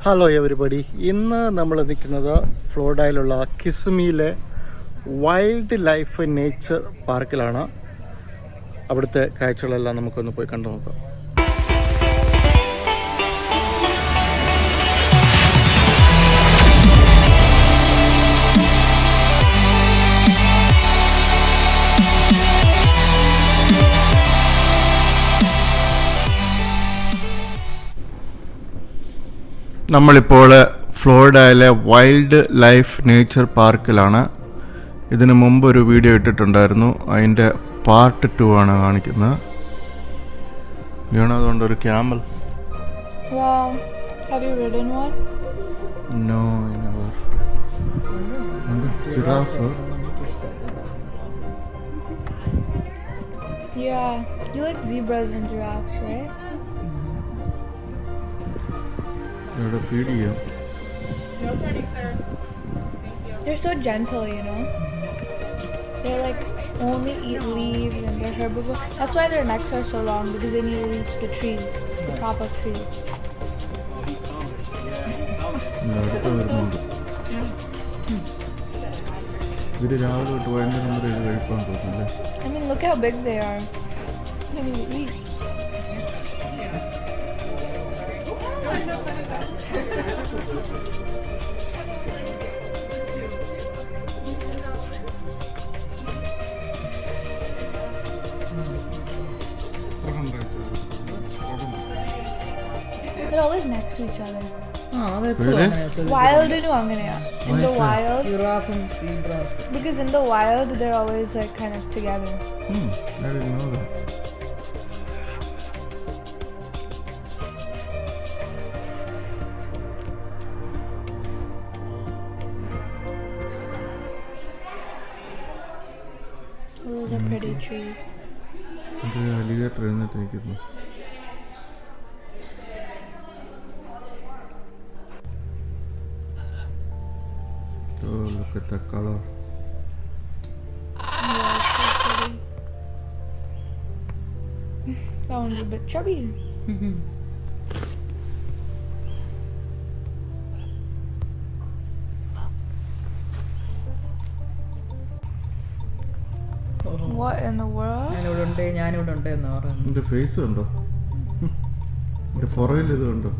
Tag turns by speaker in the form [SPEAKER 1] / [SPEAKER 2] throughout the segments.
[SPEAKER 1] Hello everybody, ഇന്ന് നമ്മൾ നിൽക്കുന്നത് ഫ്ലോറിഡയിലുള്ള കിസ്മിയിലെ വൈൽഡ് ലൈഫ് നേച്ചർ പാർക്കിലാണ്. അവിടുത്തെ കാഴ്ചകളെല്ലാം നമുക്കൊന്ന് പോയി കണ്ടു നോക്കാം. നമ്മളിപ്പോൾ ഫ്ലോറിഡയിലെ വൈൽഡ് ലൈഫ് നേച്ചർ പാർക്കിലാണ്. ഇതിനു മുമ്പ് ഒരു വീഡിയോ ഇട്ടിട്ടുണ്ടായിരുന്നു, അതിൻ്റെ പാർട്ട് 2 ആണ് കാണിക്കുന്നത്. അതുകൊണ്ട് ഒരു camel. No, giraffe.
[SPEAKER 2] Yeah, you like zebras and giraffes, right?
[SPEAKER 1] ഇവിടെ ഫീഡ് ചെയ്യാം.
[SPEAKER 2] They're so gentle, you know. They like only eat leaves and they're herbivores. That's why their necks are so long, because they need to reach the trees, the top of trees.
[SPEAKER 1] അടുത്ത് വരുന്നുണ്ട്. ഇവര് രാവിലെ തൊട്ട് വൈകുന്നേരം വരെ ഇത് കഴിക്കാൻ തോന്നുന്നല്ലേ.
[SPEAKER 2] I mean, look how big they are. They need to eat. They're always next to each other. Wild in the wild,
[SPEAKER 3] giraffe and zebras.
[SPEAKER 2] because in the wild they're always like kind of together.
[SPEAKER 1] I didn't know that.
[SPEAKER 2] Those are pretty trees.
[SPEAKER 1] alligator എന്നിട്ട് നിൽക്കുന്നു. Oh, look at the color.
[SPEAKER 2] Yeah, so pretty. That one's a bit chubby. What in the world?
[SPEAKER 3] ഞാനിവിടെ ഉണ്ട് എന്ന് പറയുന്നു.
[SPEAKER 1] ഇതിന്റെ face കണ്ടോ? ഇതിന്റെ പുറകിൽ ഇത് കണ്ടോ?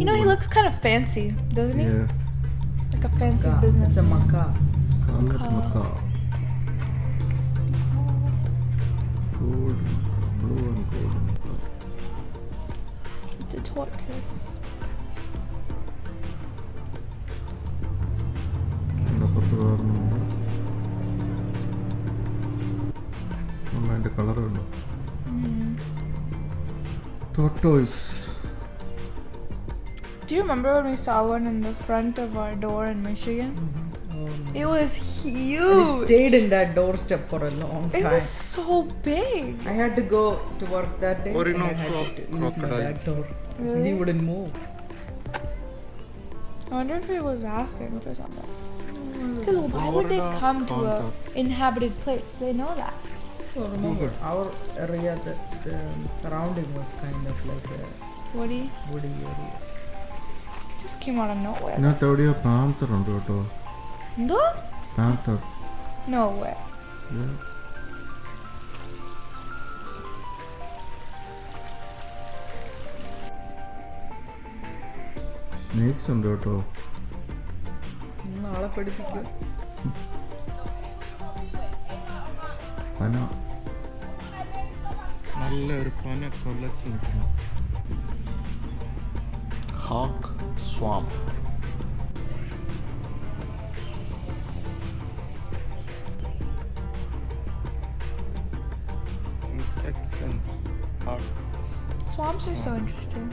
[SPEAKER 2] You know, he looks kind of fancy, doesn't he?
[SPEAKER 1] Yeah.
[SPEAKER 2] Like a fancy business.
[SPEAKER 3] It's a macaw.
[SPEAKER 1] Scarlet macaw. Gold, blue and golden macaw.
[SPEAKER 2] It's a tortoise.
[SPEAKER 1] അപ്പുറത്ത് വേറൊന്നുണ്ട്. അതിൻ്റെ കളർ ഉണ്ടോ? Tortoise.
[SPEAKER 2] Do you remember when we saw one in the front of our door in Michigan? It was huge.
[SPEAKER 3] And it stayed in that doorstep for a long time.
[SPEAKER 2] It was so big.
[SPEAKER 3] I had to go to work that day.
[SPEAKER 1] Orinoco
[SPEAKER 3] and I had to use my
[SPEAKER 1] crocodile.
[SPEAKER 3] back door. So
[SPEAKER 2] Really?
[SPEAKER 3] he wouldn't move.
[SPEAKER 2] I wonder if he was asking for something. Because why would they come to a inhabited place? They know that.
[SPEAKER 3] So remember, our area, the surrounding was kind of like a
[SPEAKER 2] Woody
[SPEAKER 3] woody area.
[SPEAKER 2] just came out of nowhere.
[SPEAKER 1] ഇതിനകത്ത് എവിടെയോ പാന്തർ ഉണ്ട് കേട്ടോ.
[SPEAKER 2] No?
[SPEAKER 1] പാന്തർ.
[SPEAKER 2] No way.
[SPEAKER 1] Snakes ഉണ്ട് കേട്ടോ.
[SPEAKER 3] നാളെ പഠിപ്പിക്കും.
[SPEAKER 1] പന. നല്ലൊരു പന കൊല്ലത്ത് നിൽക്കുന്നു. Hack swamp. Insects and hawk.
[SPEAKER 2] Swamps are so interesting.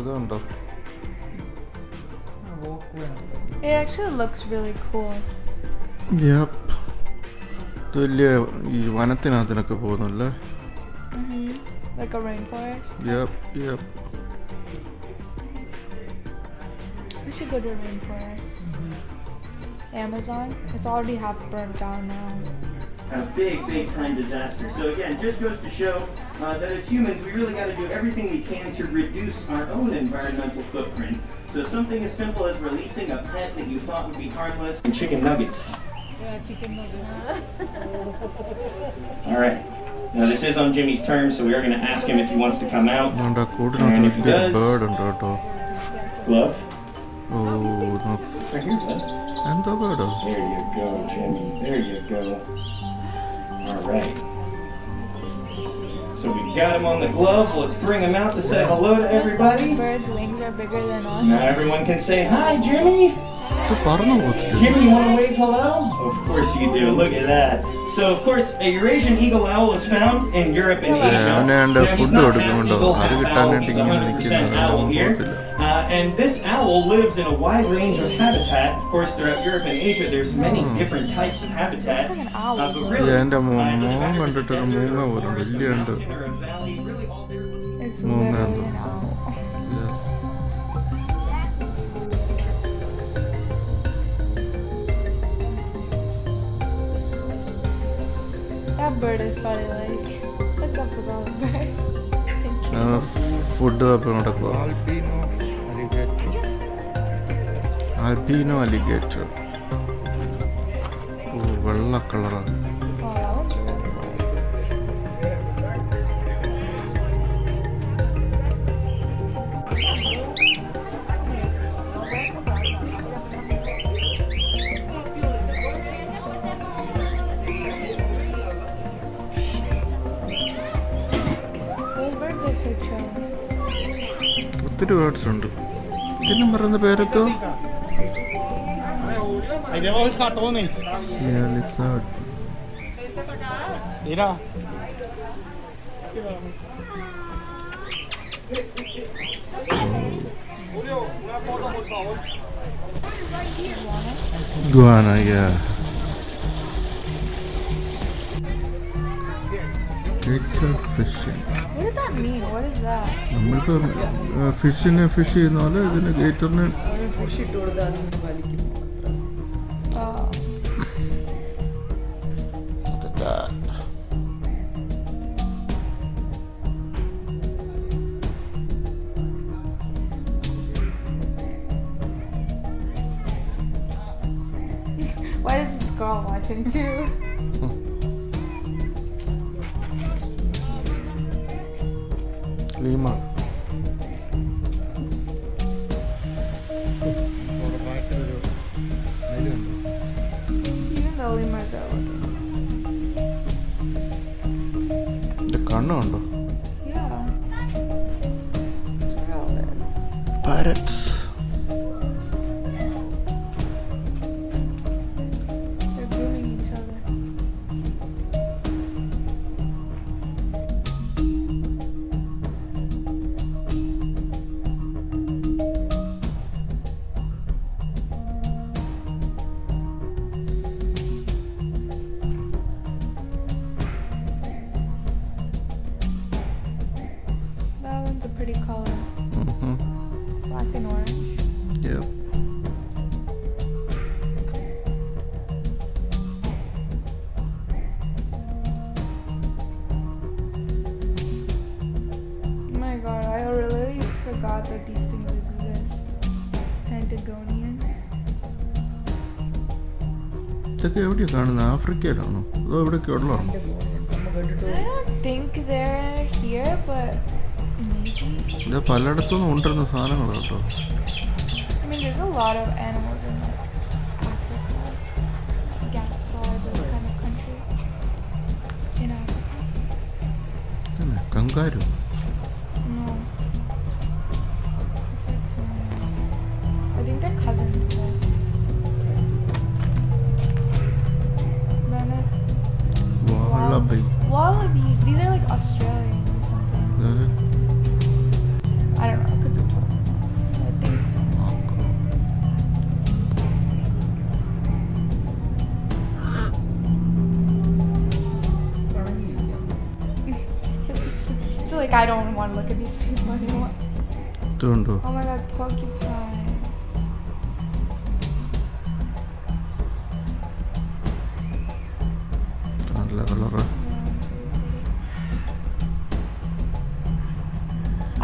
[SPEAKER 1] ഇതുണ്ടോ?
[SPEAKER 2] It actually looks really cool.
[SPEAKER 1] Yep. ഇത് വലിയ ഈ വനത്തിനകത്തിനൊക്കെ പോകുന്നല്ലേ?
[SPEAKER 2] Like a rainforest.
[SPEAKER 1] Yep, yep.
[SPEAKER 2] We should go to a rainforest. Amazon. It's already half burnt down now.
[SPEAKER 4] A big time disaster. So again, just goes to show that as humans, we really got to do everything we can to reduce our own environmental footprint. So something as simple as releasing a pet that you thought would be harmless. Chicken nuggets.
[SPEAKER 5] Yeah, chicken nuggets.
[SPEAKER 4] All right. Now this is on Jimmy's terms, so we are going to ask him if he wants to come out.
[SPEAKER 1] അതുകൊണ്ട് ആ കൂടിനകത്ത് വലിയൊരു bird ഉണ്ട് കേട്ടോ.
[SPEAKER 4] Glove.
[SPEAKER 1] Oh
[SPEAKER 4] It's right here, bud.
[SPEAKER 1] എന്തോ ബേർഡോ?
[SPEAKER 4] There you go, Jimmy. There you go. All right. So we got him on the gloves. Let's bring him out to say hello to everybody.
[SPEAKER 2] Some birds' wings are bigger than us.
[SPEAKER 4] Now everyone can say hi, Jimmy.
[SPEAKER 1] ഇത് പറന്നു പോകത്തില്ല.
[SPEAKER 4] Jimmy, you want to wave hello? Of course you do. Look at that. So of course a Eurasian eagle owl is found in Europe and Asia.
[SPEAKER 1] അവനെ എൻ്റെ
[SPEAKER 4] Now, he's
[SPEAKER 1] food
[SPEAKER 4] not half
[SPEAKER 1] കൊടുക്കുന്നുണ്ടോ?
[SPEAKER 4] eagle,
[SPEAKER 1] അത്
[SPEAKER 4] half
[SPEAKER 1] കിട്ടാൻ
[SPEAKER 4] owl.
[SPEAKER 1] വേണ്ടി
[SPEAKER 4] He's
[SPEAKER 1] ഇങ്ങനെ
[SPEAKER 4] 100%
[SPEAKER 1] നിൽക്കുന്നത്
[SPEAKER 4] owl
[SPEAKER 1] ഒന്നും
[SPEAKER 4] here.
[SPEAKER 1] പോകത്തില്ല.
[SPEAKER 4] And this owl lives in a wide range of habitat. Of course, throughout Europe and Asia, there's many different types of habitat.
[SPEAKER 2] It's like an owl.
[SPEAKER 4] But really,
[SPEAKER 1] എൻ്റെ മോൻ
[SPEAKER 4] it doesn't matter if it's
[SPEAKER 1] കണ്ടിട്ടൊരു
[SPEAKER 4] a desert,
[SPEAKER 1] മൂങ്ങ
[SPEAKER 4] a
[SPEAKER 1] പോലും
[SPEAKER 4] forest, a
[SPEAKER 1] വലിയുണ്ട്.
[SPEAKER 4] mountain, or a valley, really all there-
[SPEAKER 2] It's
[SPEAKER 1] മൂങ്ങ
[SPEAKER 2] literally
[SPEAKER 1] എന്തോ.
[SPEAKER 2] an owl. That bird is probably like, what's up with all the birds?
[SPEAKER 1] Food തപ്പി നടക്കുക. Albino alligator. ഓ വെള്ള കളറാണ്.
[SPEAKER 2] Oh, that one's really cool. Those birds are so chill.
[SPEAKER 1] ഒത്തിരി birds ഉണ്ട്. ഇതിനും പറയുന്ന പേരെത്തോ? Lizard. Guana, yeah. Gator fishing.
[SPEAKER 2] What does that mean? What is that?
[SPEAKER 1] നമ്മളിപ്പോൾ ഫിഷിനെ fish ചെയ്യുന്ന പോലെ ഇതിന് ഗേറ്ററിന്
[SPEAKER 3] ഫിഷ് ഇട്ട് കൊടുത്താൽ വലിക്കും.
[SPEAKER 2] Oh. Why is the squirrel watching too?
[SPEAKER 1] Leema.
[SPEAKER 2] Even the lemurs are looking.
[SPEAKER 1] ഇത് കണ്ണുണ്ടോ?
[SPEAKER 2] Yeah. It's real good.
[SPEAKER 1] Parrots.
[SPEAKER 2] They're grooming each other. That one's a pretty color. Black and orange.
[SPEAKER 1] Yep.
[SPEAKER 2] Oh my god, I really forgot that these things exist. Pentagonians.
[SPEAKER 1] ഇതൊക്കെ എവിടെയാണ് കാണുന്നത്? ആഫ്രിക്കയിലാണോ അതോ എവിടെയൊക്കെ ഉള്ളതാണോ?
[SPEAKER 2] I don't think they're here, but maybe.
[SPEAKER 1] ഇത് പലയിടത്തുനിന്നും കൊണ്ടുവരുന്ന സാധനങ്ങൾ കേട്ടോ.
[SPEAKER 2] I mean, there's a lot of animals in like Africa, Gaspar, those kind of countries in Africa.
[SPEAKER 1] Kangaroo.
[SPEAKER 2] No. It's like some. I think they're cousins. So. Bennett.
[SPEAKER 1] വാളബൈ.
[SPEAKER 2] Wallabies. These are like Australian or something. I don't know. I could be wrong. I think so. So like I don't want to look at these people anymore.
[SPEAKER 1] ഇതുണ്ടോ?
[SPEAKER 2] Oh my god, porcupines.
[SPEAKER 1] നല്ല colour.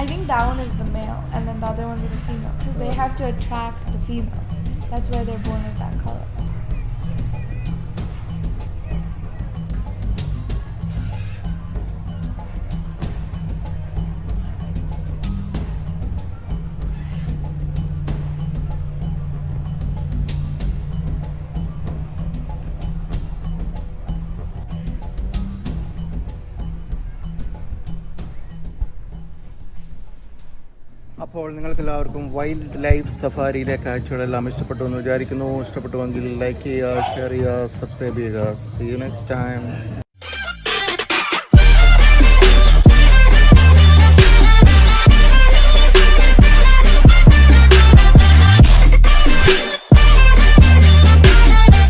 [SPEAKER 2] I think that one is the male, and then the other ones are the female, because they have to attract the females. That's why they're born with that color.
[SPEAKER 1] അപ്പോൾ നിങ്ങൾക്കെല്ലാവർക്കും wild life സഫാരിയിലെ കാഴ്ചകളെല്ലാം ഇഷ്ടപ്പെട്ടു എന്ന് വിചാരിക്കുന്നു. ഇഷ്ടപ്പെട്ടുവെങ്കിൽ like ചെയ്യുക, share ചെയ്യുക, subscribe ചെയ്യുക. See you next time.